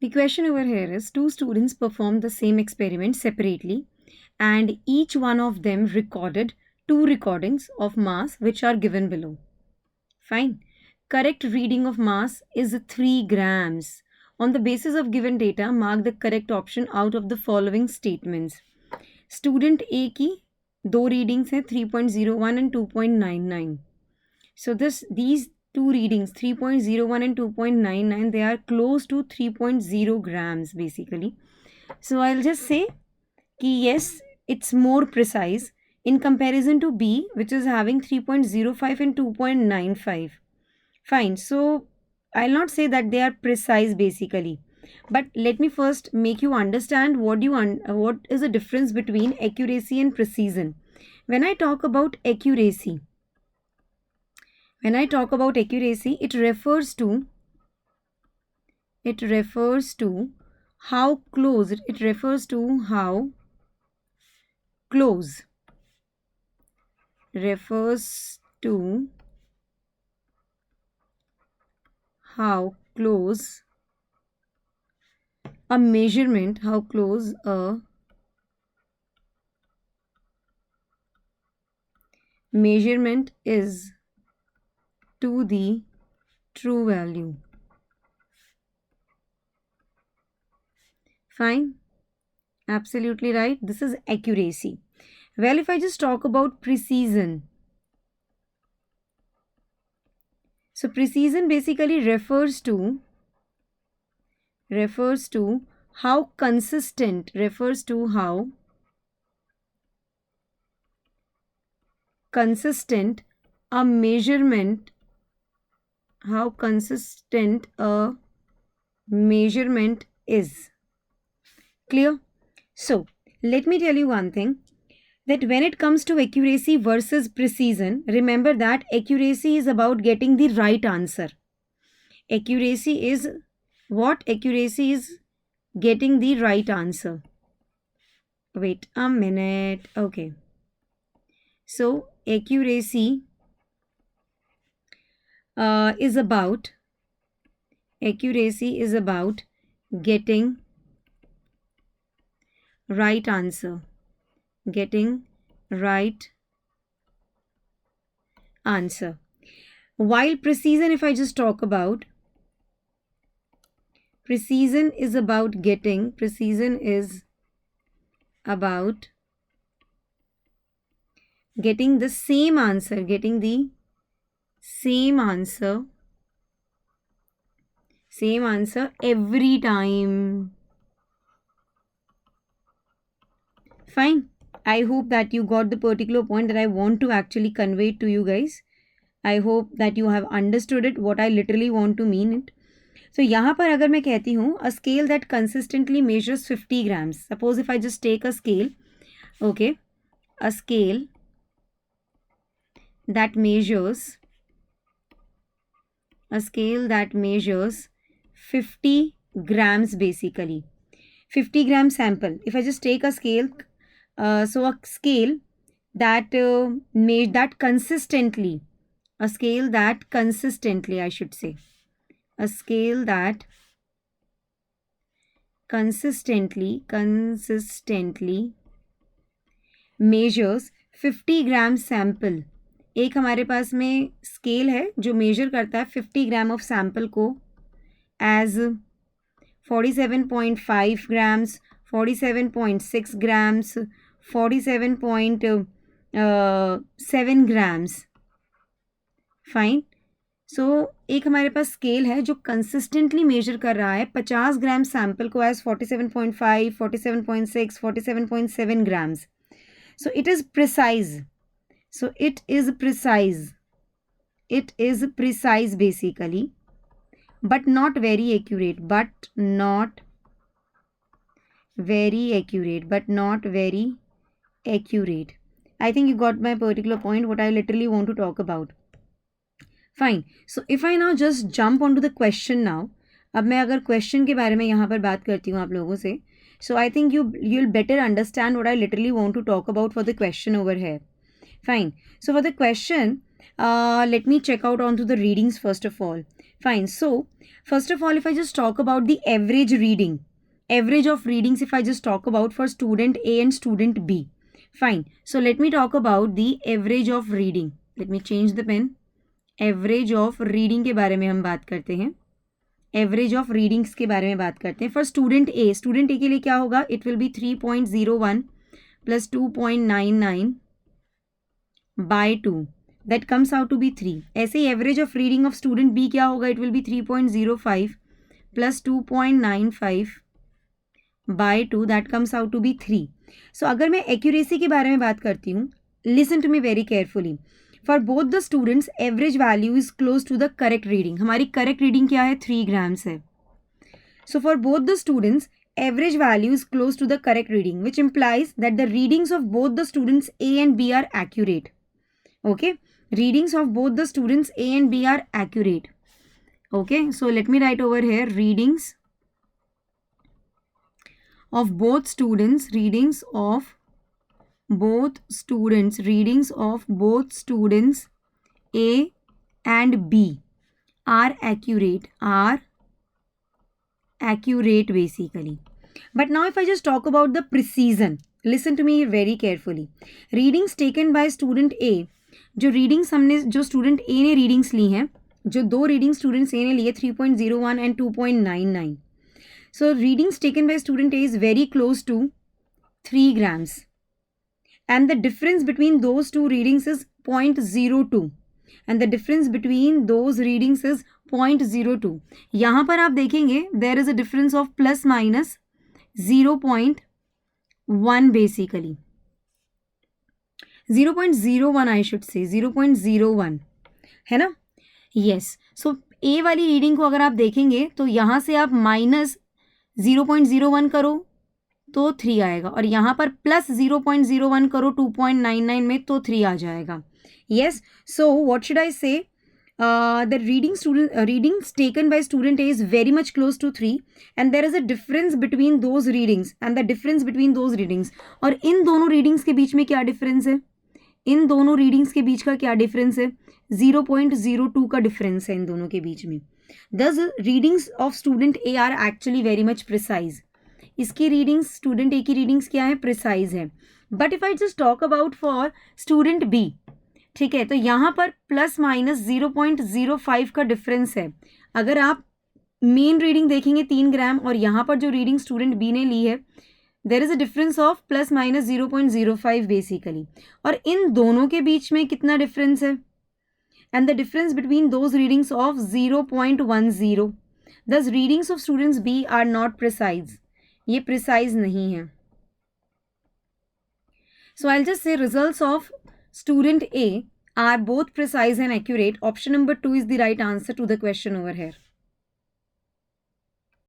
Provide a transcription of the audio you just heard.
The question over here is two students performed the same experiment separately and each one of them recorded two recordings of mass which are given below. Fine. Correct reading of mass is 3 grams. On the basis of given data, mark the correct option out of the following statements. Student A की दो readings हैं 3.01 and 2.99. So these two readings 3.01 and 2.99, they are close to 3.0 grams basically. So I'll just say कि yes, it's more precise in comparison to B, which is having 3.05 and 2.95. Fine. So I'll not say that they are precise basically, but let me first make you understand what is the difference between accuracy and precision. When I talk about accuracy, it refers to how close a measurement is to the true value. Fine. Absolutely right. This is accuracy. Well, if I just talk about precision. So precision basically refers to how consistent a measurement is. Clear? So let me tell you one thing, that when it comes to accuracy versus precision, remember that accuracy is about getting the right answer. Accuracy is getting the right answer. Wait a minute. Okay. So accuracy is about getting right answer. While precision, if I just talk about, precision is about getting the same answer, every time. Fine. I hope that you got the particular point that I want to actually convey to you guys. I hope that you have understood it, what I literally want to mean it. So यहाँ पर अगर मैं कहती हूँ a scale that consistently measures 50 grams. Suppose if I just take a scale, okay, a scale that measures 50 grams basically. 50 gram sample. If I just take a scale, so a scale that consistently, I should say, a scale that consistently measures 50 gram sample. एक हमारे पास में scale है जो major करता है 50 gram of sample को as 47.5 grams, 47.6 grams, 47.7 grams. Fine. So एक हमारे पास स्केल है जो कंसिस्टेंटली मेजर कर रहा है 50 ग्राम सैम्पल को as 47.5, 47.6, 47.7 grams. So it is precise. It is precise basically, but not very accurate. I think you got my particular point, what I literally want to talk about. Fine. So if I now just jump onto the question now, अब मैं अगर question के बारे में यहाँ पर बात करती हूँ आप लोगों से, so I think you'll better understand what I literally want to talk about for the question over here. Fine. So for the question, let me check out onto the readings first of all. Fine. So, first of all, if I just talk about the average of readings, if I just talk about for student A and student B. Fine. So, let me talk about the average of reading. Let me change the pen. Average of reading के बारे में हम बात करते हैं. Average of readings के बारे में बात करते हैं. For student A के लिए क्या होगा? It will be 3.01 plus 2.99 by 2. That comes out to be 3. ऐसे ही average of reading of student B क्या होगा? It will be 3.05 plus 2.95 by 2. That comes out to be 3. So अगर मैं accuracy के बारे में बात करती हूँ, listen to me very carefully. For both the students, average value is close to the correct reading. हमारी correct reading क्या है? 3 grams है. So for both the students, average value is close to the correct reading, which implies that the readings of both the students A and B are accurate. Okay, readings of both the students A and B are accurate. Okay, so let me write over here readings of both students, readings of both students A and B are accurate basically. But now if I just talk about the precision, listen to me very carefully. Readings taken by student A, जो student ए ने readings ली हैं, जो 2 reading students ए ने लिए 3.01 and 2.99. So readings taken by student A is very close to 3 grams and the difference between those two readings is 0.02 and the difference between those readings is 0.02. यहाँ पर आप देखेंगे there is a difference of plus minus 0.1 basically. 0.01 I should say, 0.01 है ना. yes, so A वाली reading को अगर आप देखेंगे तो यहाँ से आप माइनस 0.01 करो तो 3 आएगा और यहाँ पर प्लस 0.01 करो 2.99 में तो 3 आ जाएगा. yes, so what should I say? The readings taken by student A is very much close to 3 and there is a difference between those readings and the difference between those readings. और इन दोनों readings के बीच में क्या difference है? इन दोनों readings के बीच का क्या difference है? 0.02 का difference है इन दोनों के बीच में. Thus readings of student A are actually very much precise. इसकी readings student A की readings क्या है? Precise है. But if I just talk about for student B, ठीक है, तो यहाँ पर प्लस माइनस 0.05 का डिफरेंस है. अगर आप मेन रीडिंग देखेंगे 3 ग्राम और यहाँ पर जो रीडिंग स्टूडेंट बी ने ली है there is a difference of plus minus 0.05 basically. और इन दोनों के बीच में कितना डिफरेंस है? And the difference between those readings of 0.10. दस readings of students B are not precise. ये प्रिसाइज नहीं है. So I will just say results of student A are both precise and accurate. Option number 2 is the right answer to the question over here.